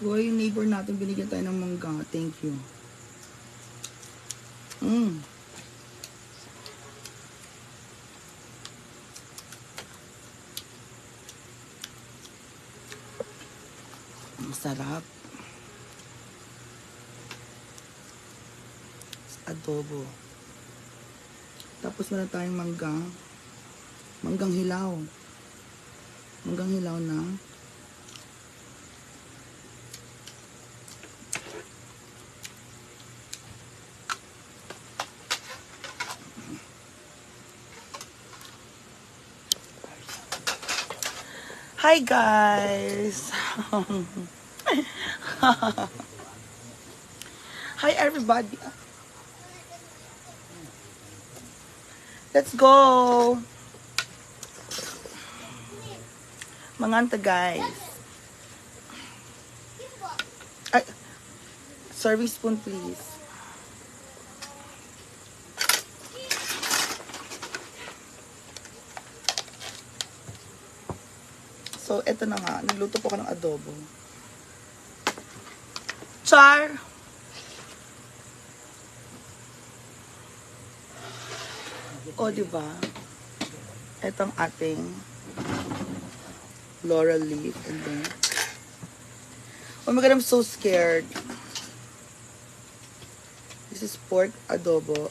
Boy, yung neighbor natin, binigyan tayo ng mangga. Thank you. Masarap. Adobo. Tapos meron tayong mangga. Manggang hilaw. Manggang hilaw na. Hi guys! Hi everybody! Let's go! Manganta guys! Ay, serving spoon please. So, eto na nga. Nagluto po ko ng adobo. Char! O, diba? Ito ang ating laurel leaf. And then, oh my God, I'm so scared. This is pork adobo.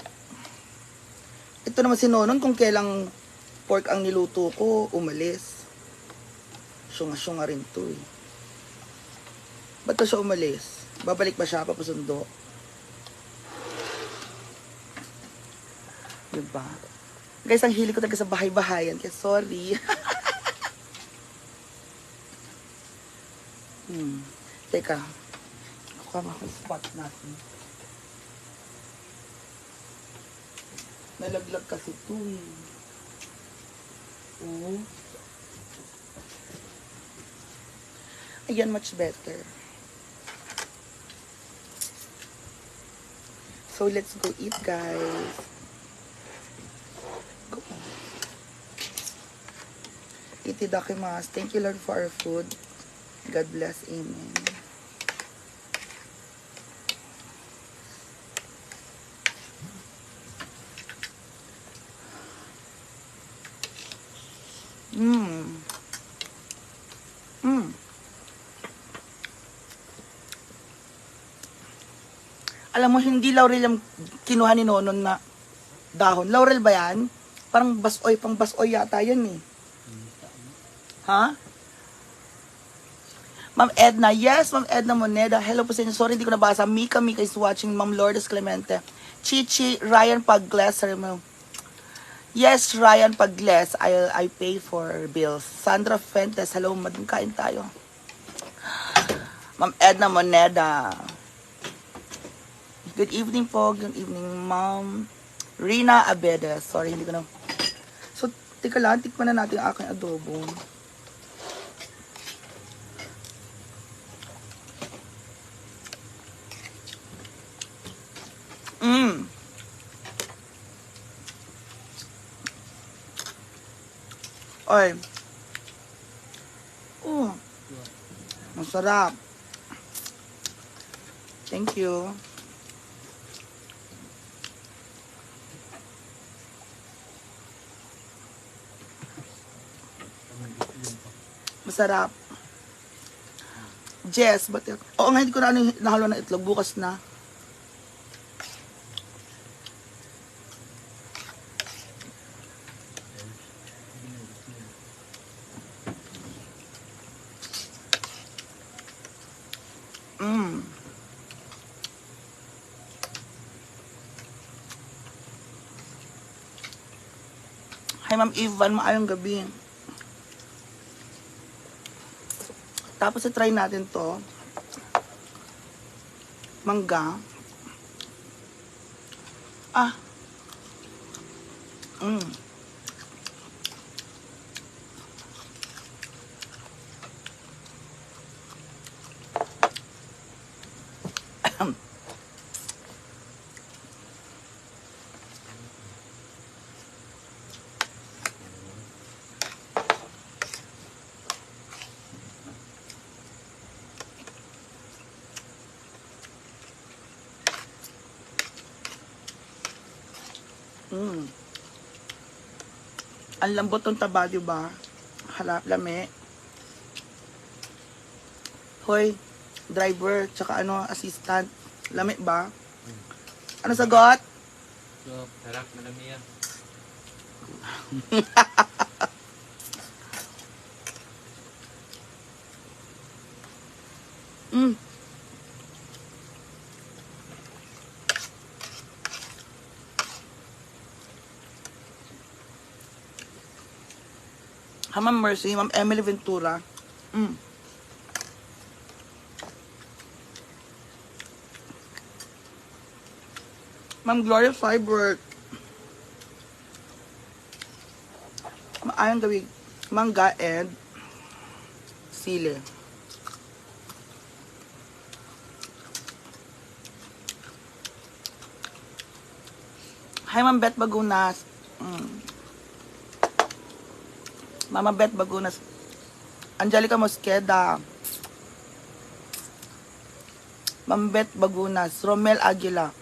Ito naman si Nonon kung kailang pork ang niluto ko, umalis. Syunga-syunga rin to eh. Ba't to siya umalis? Babalik ba siya papasundo? Diba? Guys, ang hili ko talaga sa bahay-bahayan. Kaya sorry. Teka. Kuha mo akong spot natin. Nalaglag kasi ito eh. Oh. Ayan, much better. So, let's go eat, guys. Go. Itidakimasu. Thank you, Lord, for our food. God bless. Amen. Alam mo, hindi laurel yung kinuha ni Nonon na dahon. Laurel ba yan? Parang basoy, pang basoy yata yan eh. Ha? Ma'am Edna, yes, Ma'am Edna Moneda. Hello po sa inyo. Sorry, hindi ko nabasa. Mika is watching. Ma'am Lourdes Clemente. Chichi, Ryan Pagles. Yes, Ryan Pagles. I pay for bills. Sandra Fuentes. Hello, madung kain tayo. Ma'am Edna Moneda. Good evening po. Good evening, Ma'am Rina Abeda. Sorry, hindi ko na. So, tika lang. Tikman na natin ang aking adobo. Oy. Masarap. Thank you. Masarap. Jess, ba't yun? Oo nga, hindi ko na nahalo ng itlog. Bukas na. Hi, Ma'am Ivan. Maayong gabi. Tapos, try natin to. Mangga. Mm. Ang lambot ng taba, diba? Halap, lami. Hoy, driver, tsaka ano, assistant. Lami ba? Ano sagot? So, sarap, madami yan. Mm. Ha, Ma'am Mercy, Ma'am Emily Ventura. Mm. Ma'am Gloria Fiber. Maayong gawin. Mangga and sili. Hi, Ma'am Beth Bagunas. Mm. Mama Beth Bagunas. Angelica Mosqueda. Ma'am Beth Bagunas. Romel Aguila.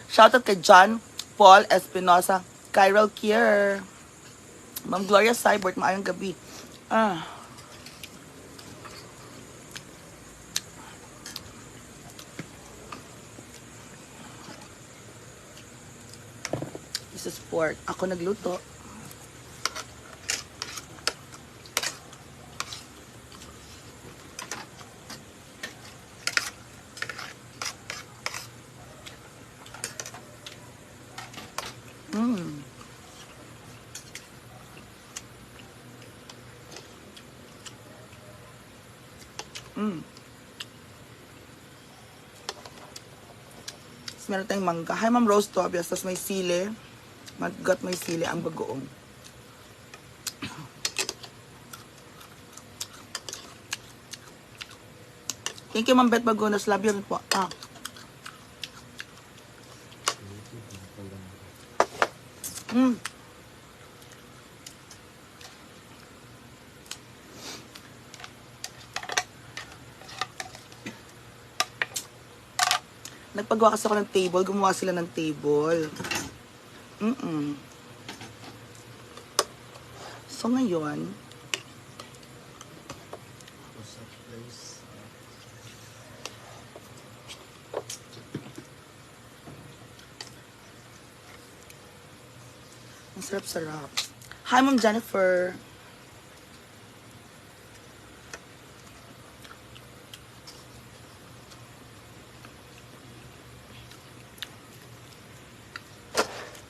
Shoutout kay John Paul Espinosa. Kyril Kier. Ma'am Gloria Cybert. Maayong gabi. Ah. This is pork. Ako nagluto. Mm. Mm. Tapos meron tayong mangga. Hi, Ma'am Rose Tobias. Tapos may sili. Maggat may sili ang bagoong. Thank you, Ma'am Beth Bagunas. Love you rin po. Ah. Mm. Nagpagawa kasi ako ng table. Gumawa sila ng table. Mm-mm. So, ngayon, ang sarap-sarap. Hi, Ma'am Jennifer.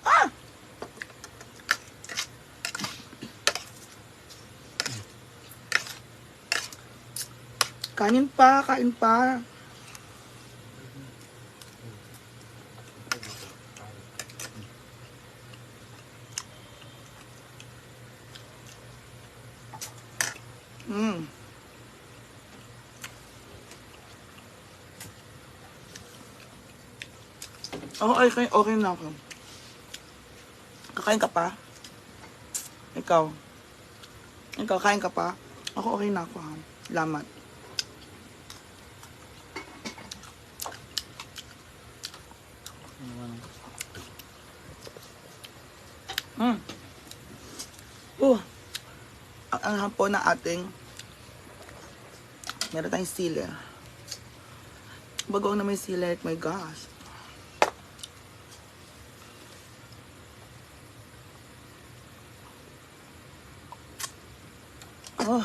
Ah! Kanin pa, kain pa. Mm. Okay, okay na ako. Kakain ka pa? Ikaw? Ikaw, kain ka pa? Ako, okay na ako, ha? Salamat. Mm. Ang hapon na ating meron tayong sili. Bagoong na may sili. My gosh. Oh.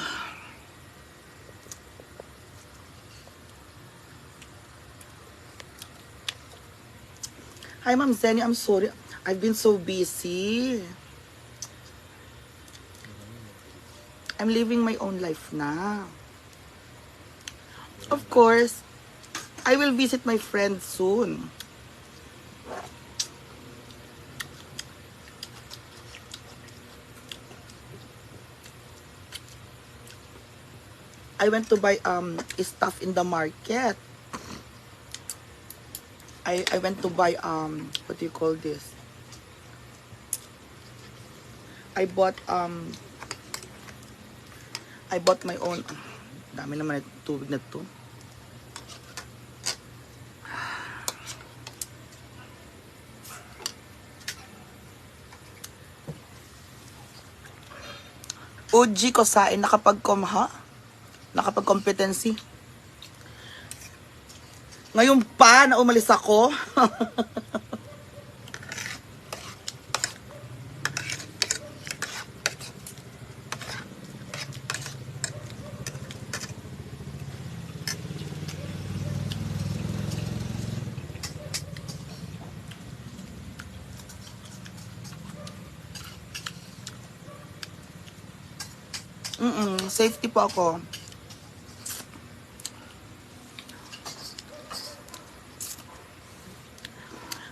Hi, Ma'am Zenny. I'm sorry. I've been so busy. I'm living my own life na. Of course, I will visit my friend soon. I went to buy stuff in the market. I went to buy what do you call this? I bought my own. Dami naman itong tubig na to. Uji ko sain, nakapag-competency. Ngayon pa na umalis ako. Safety po ako.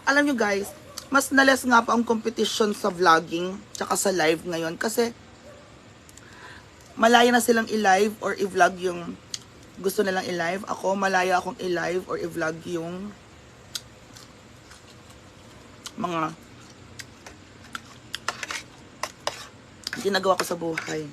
Alam nyo guys, mas nalas nga pa ang competition sa vlogging tsaka sa live ngayon kasi malaya na silang i-live or i-vlog yung gusto nilang i-live. Ako, malaya akong i-live or i-vlog yung mga ginagawa ko sa buhay.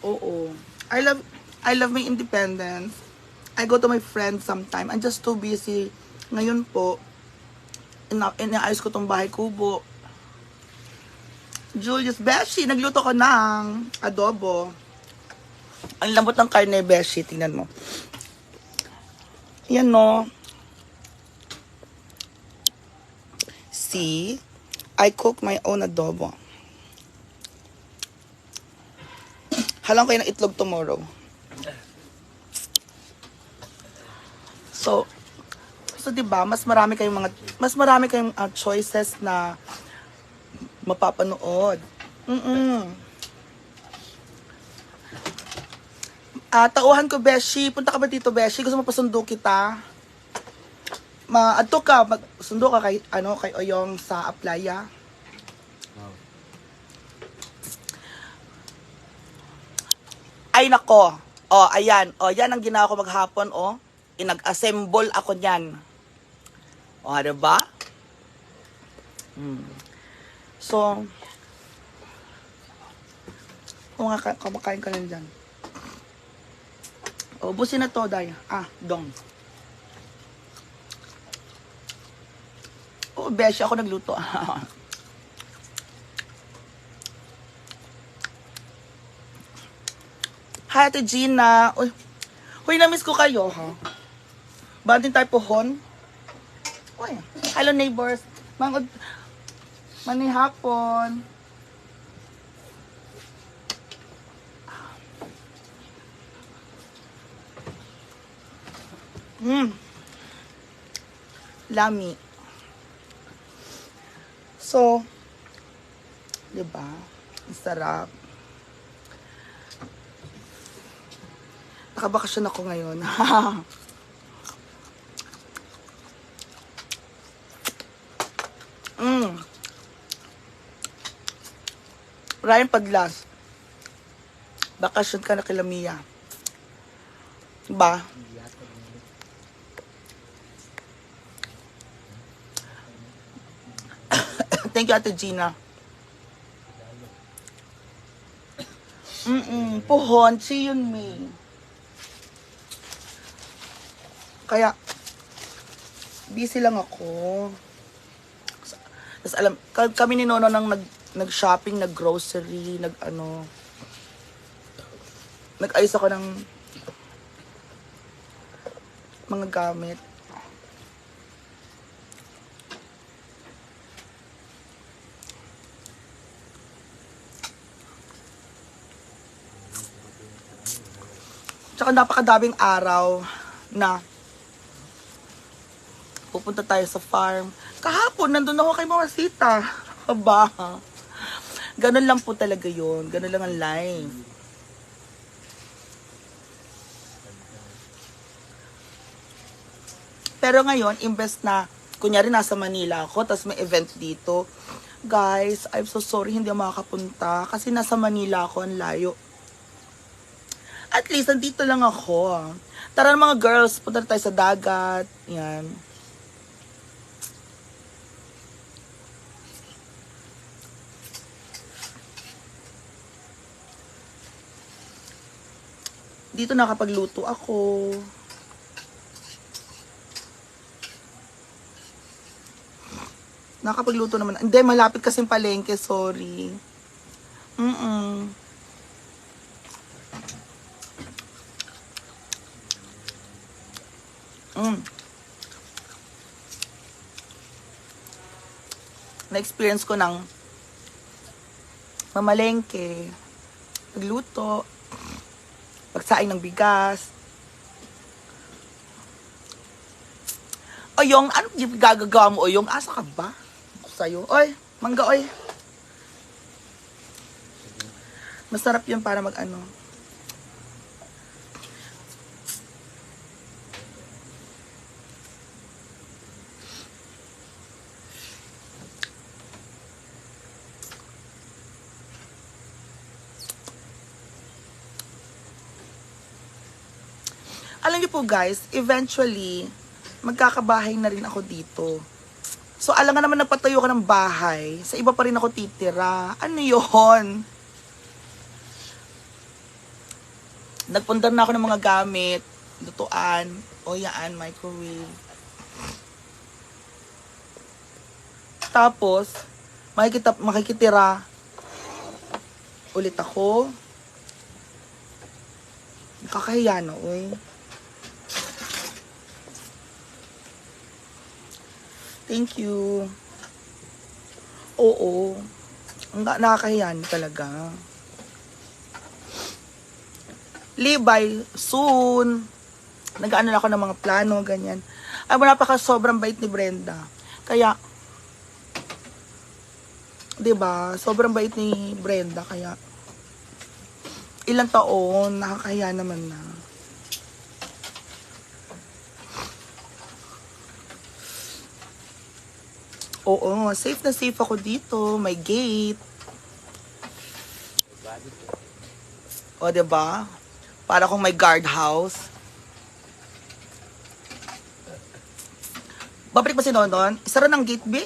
Oo. I love my independence. I go to my friends sometime. I'm just too busy. Ngayon po, inaayos ko tong bahay kubo. Julius, Beshi, nagluto ko ng adobo. Ang lambot ng karne, Beshi. Tingnan mo. Yan, no. See? I cook my own adobo. Halang kayo ng itlog tomorrow. So, diba, mas marami kayong choices na mapapanood. Tauhan ko, Beshi. Punta ka ba dito, Beshi? Gusto mo pasundo kita? Sundo ka kay Oyong sa Aplaya. Wow. Ay, nako. Ayan. Yan ang ginawa ko maghapon, Inag-assemble ako niyan. Diba? So, kumakain ka lang dyan. Ubusin na to, Day. Dong. Beshi, ako nagluto. Hi, Ate Gina. Uy, na-miss ko kayo, ha? Banding tayo pohon. Uy, hello neighbors. Manihapon. Lami. So, diba? Ang sarap. Nakabakasyon ako ngayon. Ryan Paglas. Bakasyon ka na kila Mia. Diba? Thank you, Ate Gina. Pohon, see yun me. Kaya, busy lang ako. Tapos kami ni Nono nang nag-shopping, nag-grocery, nag-ayos ako ng mga gamit. Tsaka napakadaming araw na pupunta tayo sa farm. Kahapon, nandun ako kay Mama Sita. Aba. Ganun lang po talaga yun. Ganun lang ang life. Pero ngayon, imbes na, kunyari nasa Manila ako, tapos may event dito. Guys, I'm so sorry, hindi ako makakapunta. Kasi nasa Manila ako, ang layo. At least, nandito lang ako. Tara mga girls, punta tayo sa dagat. Yan. Dito nakapagluto ako. Nakapagluto naman. Hindi, malapit kasing palengke, sorry. Na-experience ko ng mamalengke, pagluto, pagsaing ng bigas. Oyong, ano yung gagagawa mo, Oyong? Asa ka ba? Ako sa'yo. Oy, mangga, oy. Masarap yun para mag-ano. Alam niyo po guys, eventually, magkakabahay na rin ako dito. So, alam nga naman nagpatayo ka ng bahay, sa iba pa rin ako titira. Ano yon? Nagpundar na ako ng mga gamit, lutuan, o yaan, microwave. Tapos, makikitira ulit ako. Nakakahiya na, uy. Thank you. Oo. Nakakahiya na talaga. Libay, soon. Nag-ano na ako ng mga plano, ganyan. Ay, sobrang bait ni Brenda. Kaya, 'di ba? Sobrang bait ni Brenda, kaya ilang taon, nakakahiya naman na. Oo, safe na safe ako dito. May gate. O, 'di ba? Para kung may guard house. Babalik ba si Nonon? Isara ng gate, B?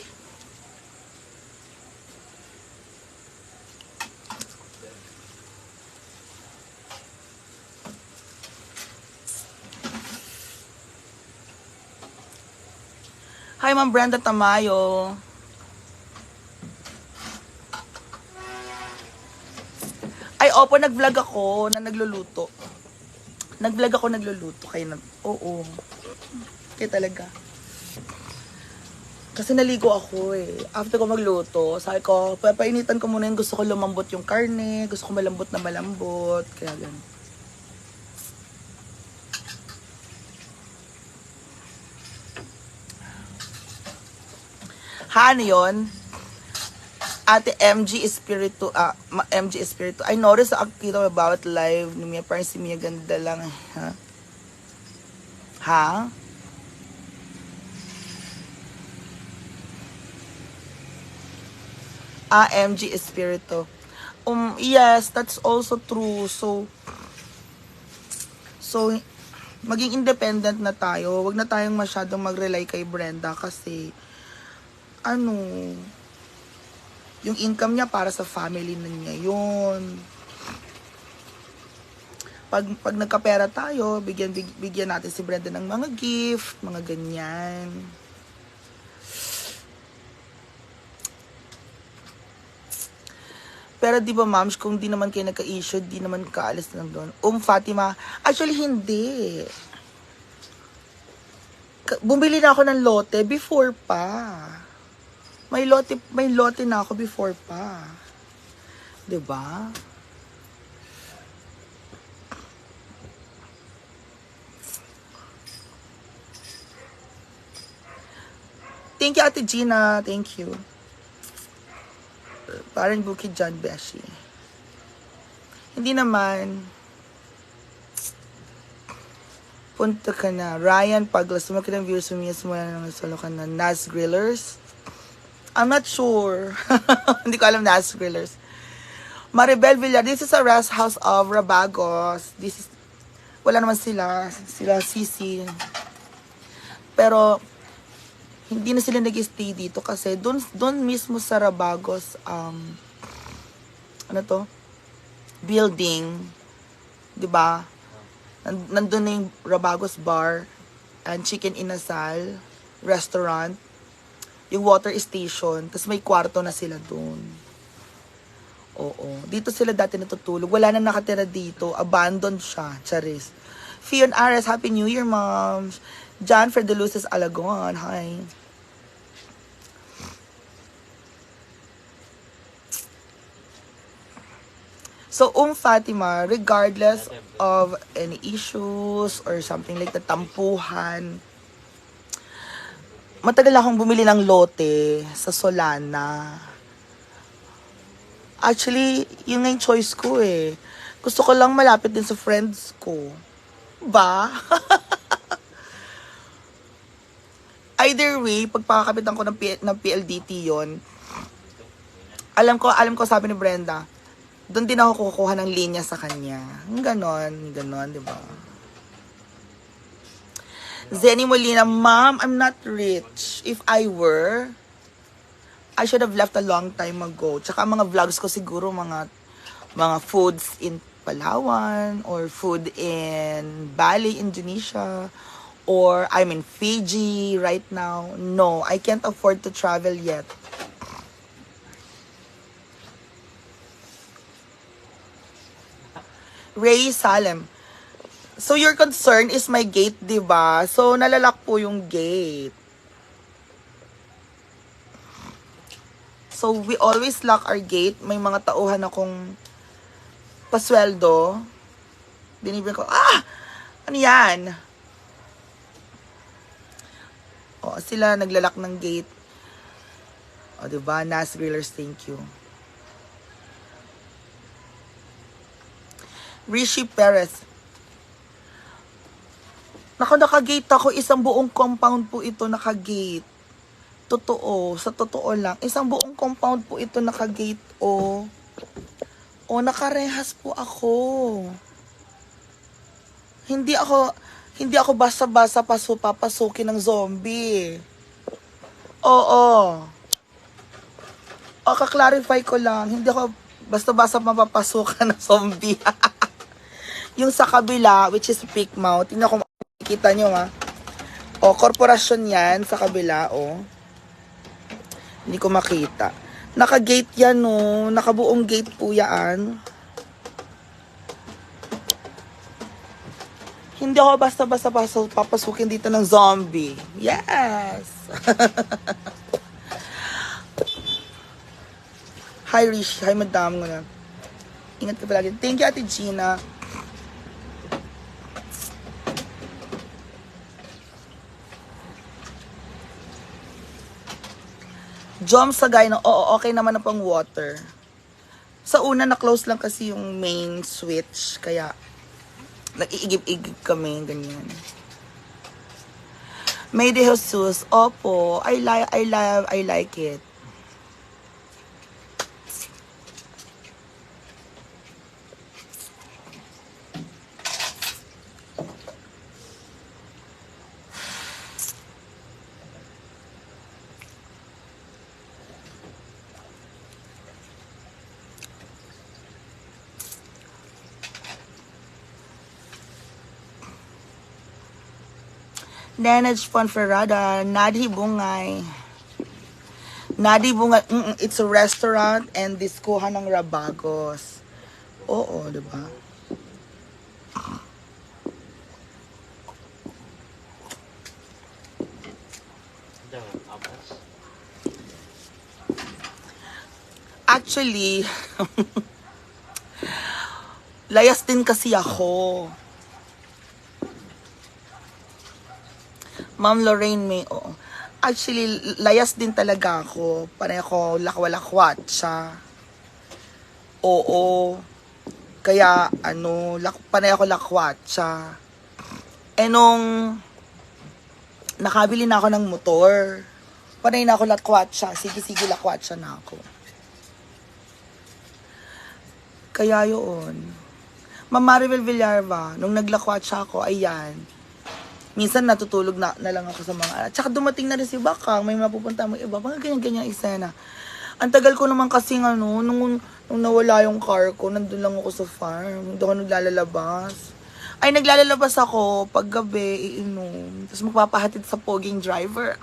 Hi, Ma'am Brenda Tamayo. Ay, opo, nag-vlog ako na nagluluto. Nag-vlog ako nagluluto. Oo. Kaya talaga. Kasi naligo ako eh. After ko magluto, sabi ko, papainitan ko muna yung gusto ko lumambot yung karne. Gusto ko malambot na malambot. Kaya ganun. Ano yun? Ate MG Espiritu, MG Espiritu. I noticed the akito about live ni Mia. Parang si Mia ganda lang. Ha? Ha? MG Espiritu. Yes, that's also true. So, maging independent na tayo. Huwag na tayong masyadong mag-rely kay Brenda kasi yung income niya para sa family na niya yun. Pag nagkapera tayo, bigyan natin si Brenda ng mga gift, mga ganyan. Pero di ba, ma'ams, kung di naman kayo nagka-issue, di naman kaalis lang doon. Fatima, actually hindi. Bumili na ako ng lote before pa. May lote na ako before pa. 'Di ba? Thank you, Ate Gina. Thank you. Parang Bukid John Beshi. Hindi naman. Punta ka na. Ryan Paglas. Sumakit ang viewers mo mula ng solo ka na. Nas Grillers. I'm not sure. Hindi ko alam Nas Grillers. Maribel Villar. This is a rest house of Rabagos. Wala naman sila. Sila Sisi. Pero, hindi na sila nag-stay dito kasi doon mismo sa Rabagos, building, 'di ba? Nandun na yung Rabagos Bar and Chicken Inasal restaurant, yung water station, tapos may kwarto na sila dun. Oo. Dito sila dati natutulog. Wala na nakatira dito. Abandoned siya. Charis. Fion Ares, Happy New Year, moms. John Ferdeluces Alagon, hi. So, Fatima, regardless of any issues or something like the tampuhan, matagal akong bumili ng lote sa Solana. Actually, yun nga yung choice ko eh. Gusto ko lang malapit din sa friends ko. Ba? Either way, pagpakakapitan ko ng PLDT yon, alam ko sabi ni Brenda, doon din ako kukuha ng linya sa kanya. Ganon, di ba? Zenny Molina, Mom, I'm not rich. If I were, I should have left a long time ago. Tsaka mga vlogs ko siguro mga foods in Palawan or food in Bali, Indonesia, or I'm in Fiji right now. No, I can't afford to travel yet. Ray Salem. So your concern is my gate, 'di ba? So nalalak po yung gate. So we always lock our gate. May mga tauhan akong pasweldo. Dinibigyan ko, ano yan? O, sila naglalak ng gate. O, 'di ba? Nas Grillers, thank you. Rishi Perez. Nakagate ako. Isang buong compound po ito nakagate. Totoo. Sa totoo lang. Isang buong compound po ito nakagate. O, nakarehas po ako. Hindi ako basta-basta papasukin ng zombie. Oo. O, kaklarify ko lang. Hindi ako basta-basta mapapasukan ng zombie. Yung sa kabila, which is Peak Mount, tingnan ko, makikita nyo ha. O, korporasyon yan sa kabila, o. Hindi ko makita. Naka-gate yan, o. Nakabuong gate po yan. Hindi ako basta-basta papasukin dito ng zombie. Yes! Hi, Rishi. Hi, madam. Ingat ka palagi. Thank you, Ate Gina. Jom Sagay na, oo, okay naman na pang water. Sa una, na-close lang kasi yung main switch. Kaya, nag-iigib-igib kami, ganyan. May de Jesus, opo, I like it. Nenage Fonferrada, Nadi Bungay. Nadi Bungay, it's a restaurant and diskuhan ng Rabagos. Oo, diba? Actually, layas din kasi ako. Ma'am Lorraine May, oo. Actually, layas din talaga ako. Panay ako lakwalakwat siya. Oo. Kaya, panay ako lakwat siya. Eh, nung nakabili na ako ng motor, panay na ako lakwat siya. Sige, lakwat siya na ako. Kaya yun. Ma'am Maribel Villarva, nung naglakwat siya ako, ayan. Minsan natutulog na lang ako sa mga... Tsaka dumating na rin si Bakang, may mapupunta mo iba. Mga ganyan-ganyan eksena. Ang tagal ko naman kasi nung nawala yung car ko, nandun lang ako sa farm. Hindi ako naglalabas. Ay, naglalabas ako pag gabi, iinom. Tapos magpapahatid sa poging driver.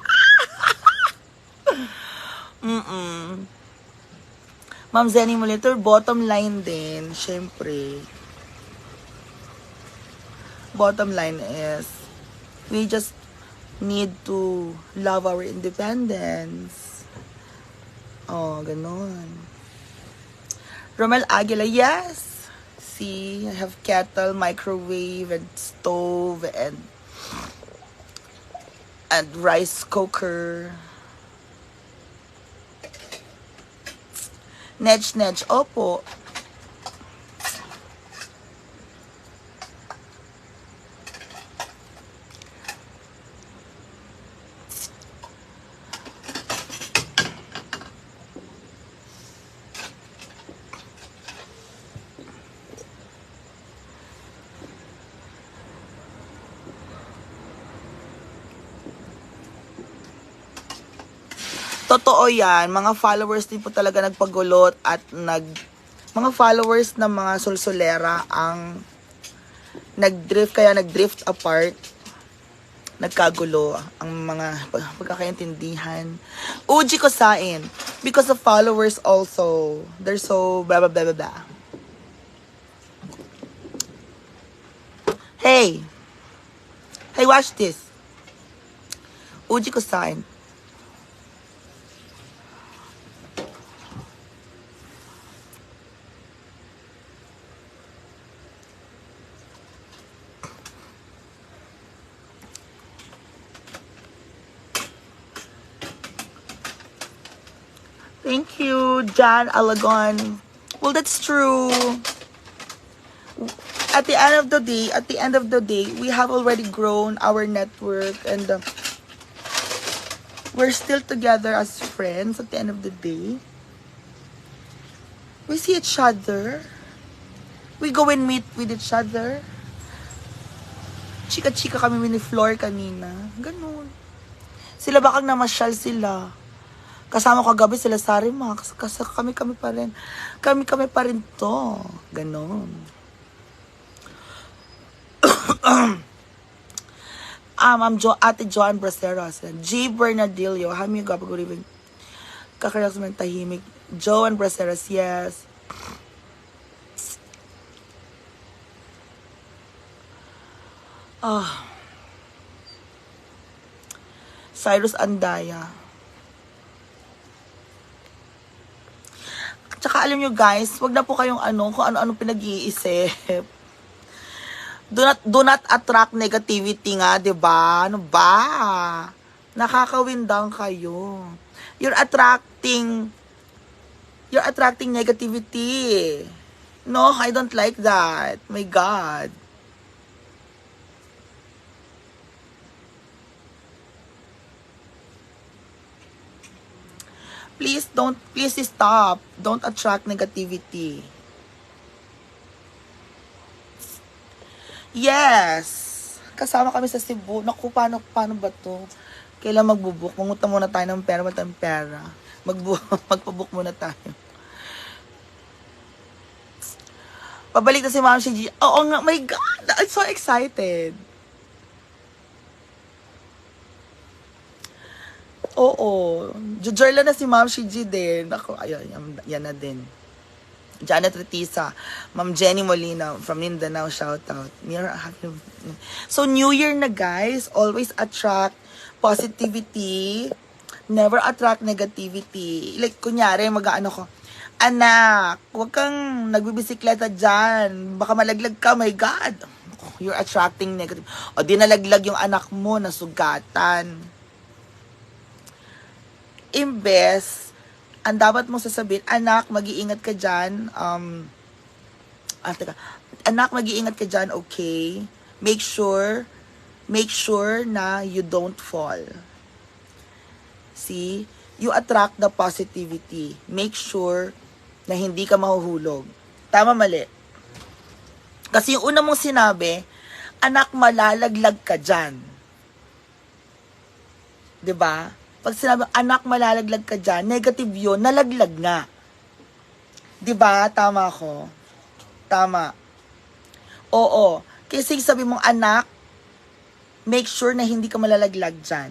Ma'am Zenny Molitor, bottom line din, syempre. Bottom line is, we just need to love our independence. Oh, ganon. Romel Aguila, yes. See, I have kettle, microwave, and stove, and rice cooker. Nedge, opo. Totoo yan, mga followers din po talaga nagpagulot at mga followers ng mga sulsulera ang nag-drift apart, nagkagulo ang mga pagkakaintindihan. Uji ko sain, because of followers also, they're so blah blah blah blah blah. Hey, watch this. Uji ko sain. Thank you, John Alagon. Well, that's true. At the end of the day, we have already grown our network, and we're still together as friends at the end of the day. We see each other. We go and meet with each other. Chika-chika kami ni Floor kanina. Ganun. Sila bakang namasyal sila. Kasama ko kagabi sila sa Rima. Kami pa rin. Kami pa rin to. Ganon. Ate Joan Braceros. G. Bernardillo. Hami yung good evening. Kakarayak sa mga tahimik. Joan Braceros, yes. Cyrus Andaya. Tsaka alam nyo guys, wag na po kayong kung ano-ano pinag-iisip. Do not attract negativity nga, 'di ba? Ano ba? Nakakawindang kayo. You're attracting negativity. No, I don't like that. My God. Please stop. Don't attract negativity. Yes. Kasama kami sa Cebu. Naku, paano ba to? Kailan magbubuk? Mangutang muna tayo ng pera. Magpabook muna tayo. Pabalik na si Ma'am Shiji. Oo nga, my God. I'm so excited. Oo. Jujurla na si Ma'am Shiji din. Ako, ayun, yan na din. Janet Retisa. Ma'am Jenny Molina from Mindanao, shout out. So, New Year na guys. Always attract positivity. Never attract negativity. Like, kunyari, mag-ano ko. Anak, huwag kang nagbibisikleta dyan. Baka malaglag ka, my God. You're attracting negative. O, di nalaglag yung anak mo, nasugatan. Imbes, ang dapat mong sasabihin, anak, mag-iingat ka dyan. Anak, mag-iingat ka dyan, okay? Make sure na you don't fall. See? You attract the positivity. Make sure na hindi ka mahuhulog. Tama, mali? Kasi yung una mong sinabi, anak, malalaglag ka dyan. 'Di ba? Pag sinabi, anak, malalaglag ka dyan, negative yun, nalaglag nga. 'Di ba? Tama ko. Tama. Oo. Kasi sabi mong anak, make sure na hindi ka malalaglag dyan.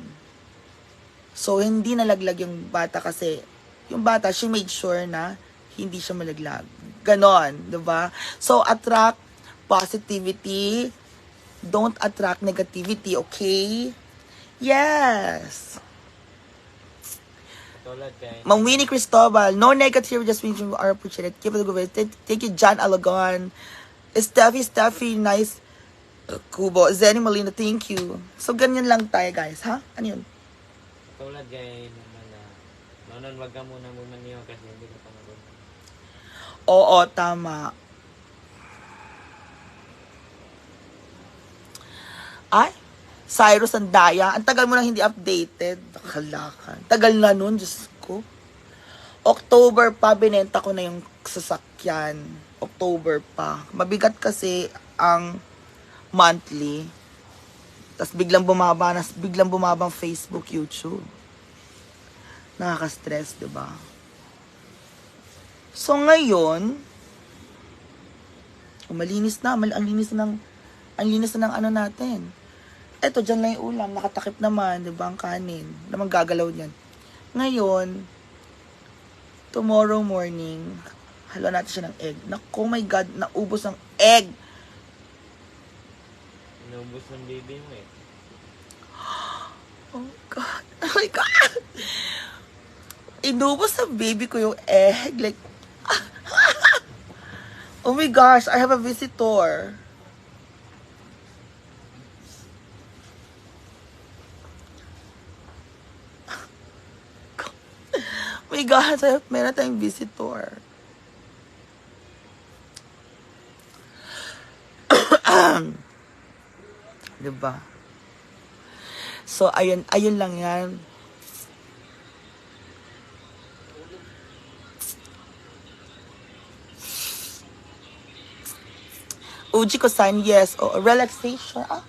So, hindi nalaglag yung bata kasi yung bata, she made sure na hindi siya malaglag. Ganon, diba? So, attract positivity. Don't attract negativity, okay? Yes. Tulad kay Mang Winnie Cristobal, no negative, just means you are appreciated. Keep it going. Thank you, John Alagon. Steffi, nice. Kubo. Zenny Molina, thank you. So, ganyan lang tayo, guys, ha? Ano yun? tulad kay naman na nonon wag ka muna niyo kasi hindi ka pa marunong. Oo, tama. Ay, Cyrus ang daya. Ang tagal mo nang hindi updated. Nakalakan. Tagal na nun, Diyos ko. October pa, binenta ko na yung sasakyan. October pa. Mabigat kasi ang monthly. Tapos biglang bumaba ang Facebook, YouTube. Nakaka-stress, diba? So ngayon, malinis na, ang linis na ng ano natin. Eto, dyan lang yung ulam, nakatakip naman, diba, ang kanin. Naman gagalaw niyan. Ngayon, tomorrow morning, haluan natin siya ng egg. Naku, oh my God, naubos ang egg. Inubos ng baby mo eh. Oh God. Oh my God. Inubos sa baby ko yung egg. Like, oh my gosh, I have a visitor. Oh my gosh, meron tayong visitor. Diba? So, ayun lang yan. Uji ko sign, yes. O, relaxation. Ah.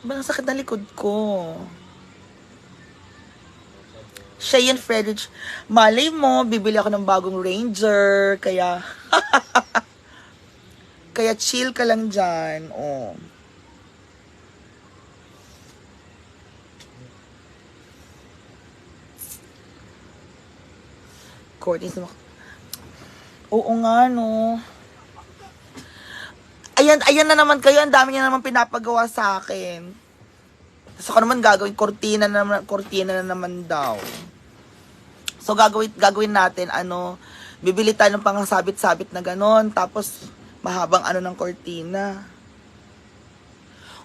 Ba, ang sakit na likod ko. Cheyenne Fredrich, malay mo, bibili ako ng bagong Ranger. Kaya, kaya chill ka lang dyan. Oh. Courtney, oo nga, no. Ayan na naman kayo. Ang dami niya naman pinapagawa sa akin. So, ako naman gagawin, kortina na naman daw. So, gagawin natin, bibili tayo ng pangasabit-sabit na ganon. Tapos, mahabang ng kortina.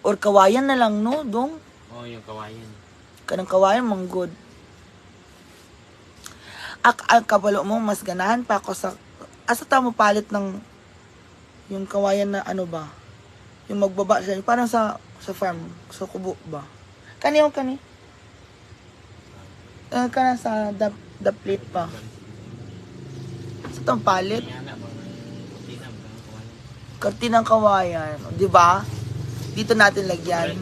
Or kawayan na lang, no, dong? Oo, yung kawayan. Kanang kawayan, mang good. Ang kabalo mo, mas ganahan pa ako sa tamo palit ng yung kawayan na ba? Yung magbaba siya, parang sa farm, sa kubo ba? Kani. Kana sa the plate pa. Sa tamo palit. Kortinang kawayan, di ba? Dito natin lagyan.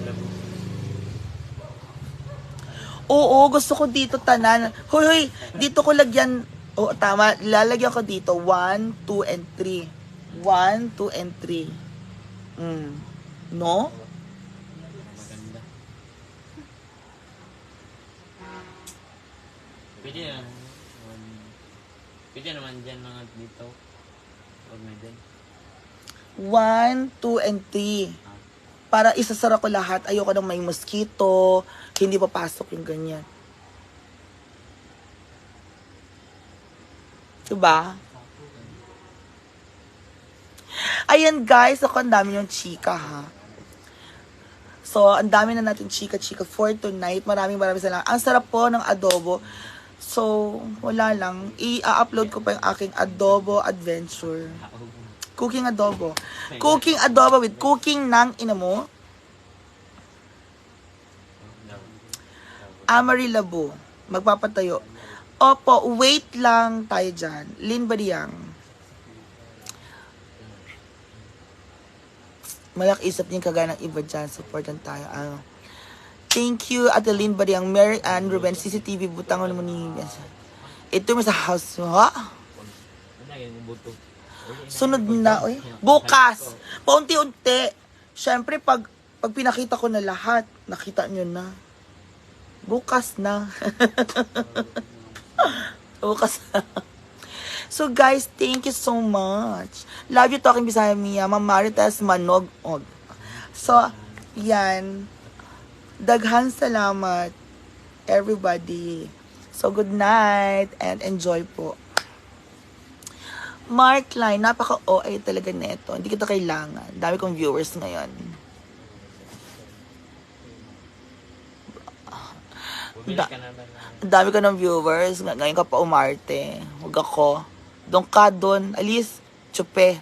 Oo, gusto ko dito tanan. Hoy, dito ko lagyan. Oo, tama. Lalagyan ko dito. 1, 2, and 3. 1, 2, and 3. No? Maganda. Pwede naman dyan mga dito. Huwag na dyan. 1, 2, and 3. Para isasara ko lahat. Ayoko nang may mosquito. Hindi papasok yung ganyan. Diba? Ayan guys, ako ang dami yung chika ha. So, ang dami na natin chika for tonight. Maraming salamat. Ang sarap po ng adobo. So, wala lang. I-upload ko pa yung aking adobo adventure. Cooking adobo. Cooking adobo with cooking ng ina mo. Amari Labo. Magpapatayo. Opo, wait lang tayo dyan. Lynn Badiang. Malak-isip niyo kagaya ng iba dyan. Supportan tayo. Thank you, Ate Lynn Badiang. Mary Ann Ruben, CCTV. Butang mo ni. Ito mo sa house mo. Ha? Ano yung buto? Sunod na, oy. Bukas. Paunti-unti. Siyempre, pag pinakita ko na lahat, nakita nyo na. Bukas na. Bukas na. So guys, thank you so much. Love you talking Bisaya Mia. Ma'am Marites Manog-og. So, yan. Daghang salamat, everybody. So, good night and enjoy po. Mark Line, napaka-OA talaga neto. Hindi kita kailangan. Dami kong viewers ngayon. Bumili ka na ba na? Ang dami ka ng viewers. Ngayon ka pa umarte. Huwag ako. Doon ka doon. Alis. Tsupe.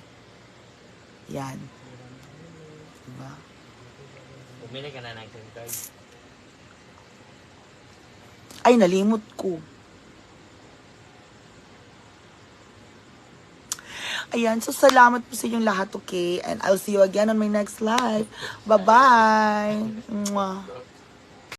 Yan. Diba? Bumili ka na ng SIM card? Ay, nalimot ko. Ayan. So, salamat po sa inyong lahat, okay? And I'll see you again on my next live. Bye-bye. Mwah.